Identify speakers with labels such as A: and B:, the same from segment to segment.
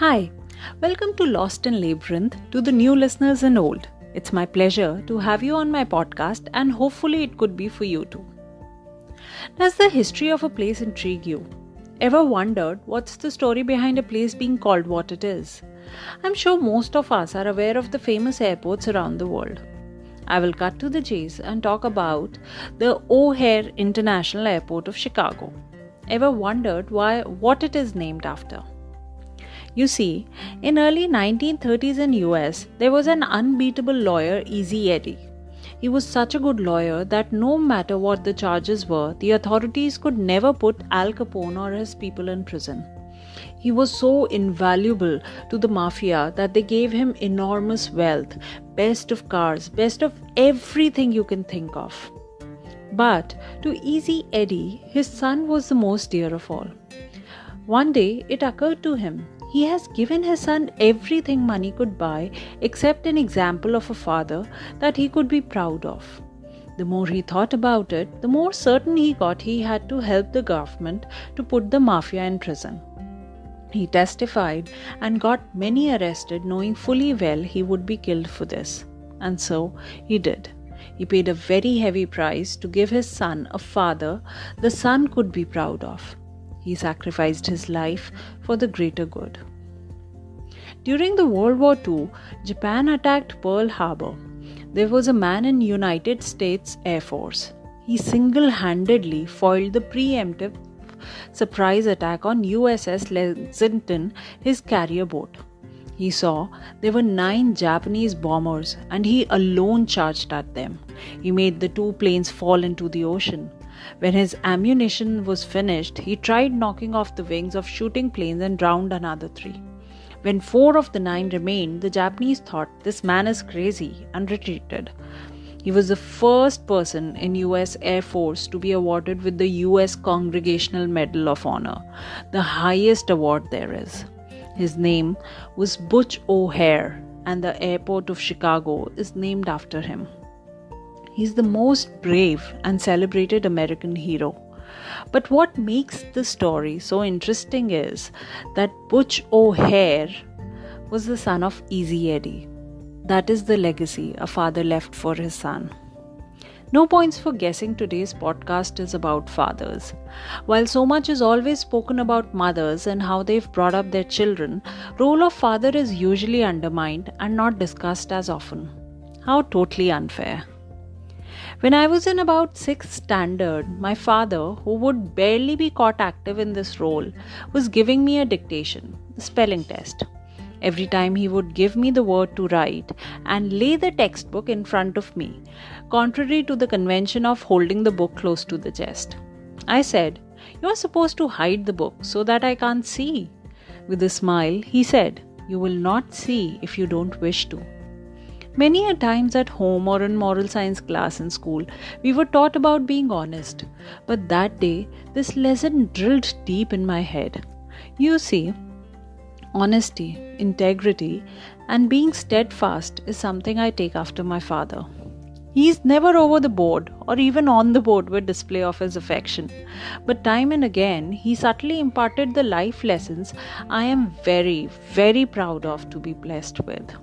A: Hi, welcome to Lost in Labyrinth to the new listeners and old. It's my pleasure to have you on my podcast and hopefully it could be for you too. Does the history of a place intrigue you? Ever wondered what's the story behind a place being called what it is? I'm sure most of us are aware of the famous airports around the world. I will cut to the chase and talk about the O'Hare International Airport of Chicago. Ever wondered what it is named after? You see, in early 1930s in US, there was an unbeatable lawyer, Easy Eddie. He was such a good lawyer that no matter what the charges were, the authorities could never put Al Capone or his people in prison. He was so invaluable to the mafia that they gave him enormous wealth, best of cars, best of everything you can think of. But to Easy Eddie, his son was the most dear of all. One day, it occurred to him, he has given his son everything money could buy except an example of a father that he could be proud of. The more he thought about it, the more certain he got he had to help the government to put the mafia in prison. He testified and got many arrested, knowing fully well he would be killed for this. And so he did. He paid a very heavy price to give his son a father the son could be proud of. He sacrificed his life for the greater good. During the World War II, Japan attacked Pearl Harbor. There was a man in United States Air Force. He single-handedly foiled the preemptive surprise attack on USS Lexington, his carrier boat. He saw there were 9 Japanese bombers and he alone charged at them. He made the 2 planes fall into the ocean. When his ammunition was finished, he tried knocking off the wings of shooting planes and drowned another 3. When 4 of the 9 remained, the Japanese thought this man is crazy and retreated. He was the first person in US Air Force to be awarded with the US Congressional Medal of Honor, the highest award there is. His name was Butch O'Hare, and the airport of Chicago is named after him. He's the most brave and celebrated American hero. But what makes the story so interesting is that Butch O'Hare was the son of Easy Eddie. That is the legacy a father left for his son. No points for guessing today's podcast is about fathers. While so much is always spoken about mothers and how they've brought up their children, role of father is usually undermined and not discussed as often. How totally unfair. When I was in about 6th standard, my father, who would barely be caught active in this role, was giving me a dictation, the spelling test. Every time he would give me the word to write and lay the textbook in front of me, contrary to the convention of holding the book close to the chest. I said, "You are supposed to hide the book so that I can't see." With a smile, he said, "You will not see if you don't wish to." Many a times at home or in moral science class in school, we were taught about being honest. But that day, this lesson drilled deep in my head. You see, honesty, integrity, and being steadfast is something I take after my father. He's never over the board or even on the board with display of his affection. But time and again, he subtly imparted the life lessons I am very, very proud of to be blessed with.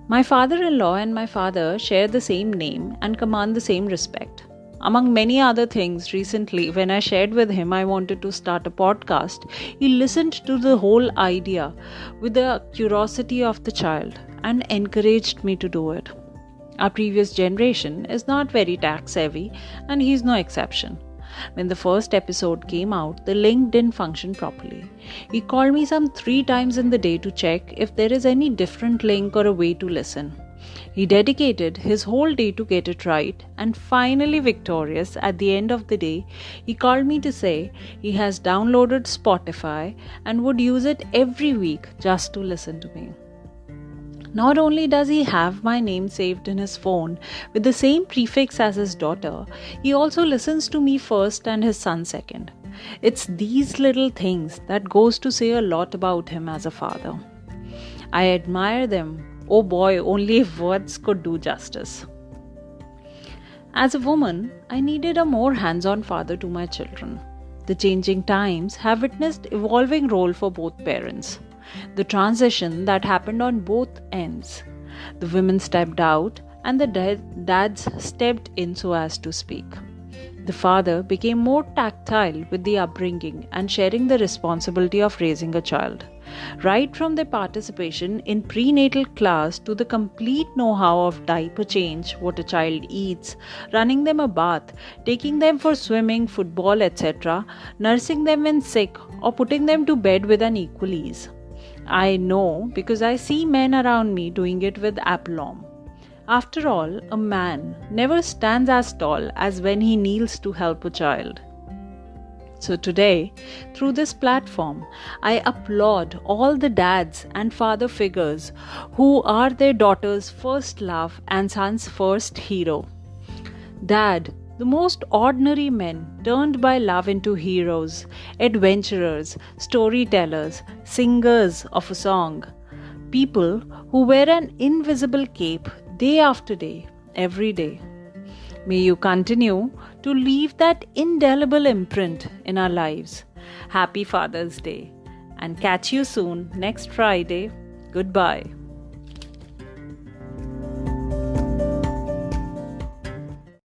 A: My father-in-law and my father share the same name and command the same respect. Among many other things, recently when I shared with him I wanted to start a podcast, he listened to the whole idea with the curiosity of the child and encouraged me to do it. Our previous generation is not very tax-savvy and he's no exception. When the first episode came out, the link didn't function properly. He called me some 3 times in the day to check if there is any different link or a way to listen. He dedicated his whole day to get it right, and finally victorious at the end of the day, he called me to say he has downloaded Spotify and would use it every week just to listen to me. Not only does he have my name saved in his phone with the same prefix as his daughter, he also listens to me first and his son second. It's these little things that goes to say a lot about him as a father. I admire them. Oh boy, only if words could do justice. As a woman, I needed a more hands-on father to my children. The changing times have witnessed evolving role for both parents. The transition that happened on both ends. The women stepped out and the dads stepped in so as to speak. The father became more tactile with the upbringing and sharing the responsibility of raising a child. Right from their participation in prenatal class to the complete know-how of diaper change, what a child eats, running them a bath, taking them for swimming, football, etc., nursing them when sick, or putting them to bed with an equal ease. I know because I see men around me doing it with aplomb. After all, a man never stands as tall as when he kneels to help a child. So today, through this platform, I applaud all the dads and father figures who are their daughter's first love and son's first hero. Dad, the most ordinary men turned by love into heroes, adventurers, storytellers, singers of a song. People who wear an invisible cape day after day, every day. May you continue to leave that indelible imprint in our lives. Happy Father's Day and catch you soon next Friday. Goodbye.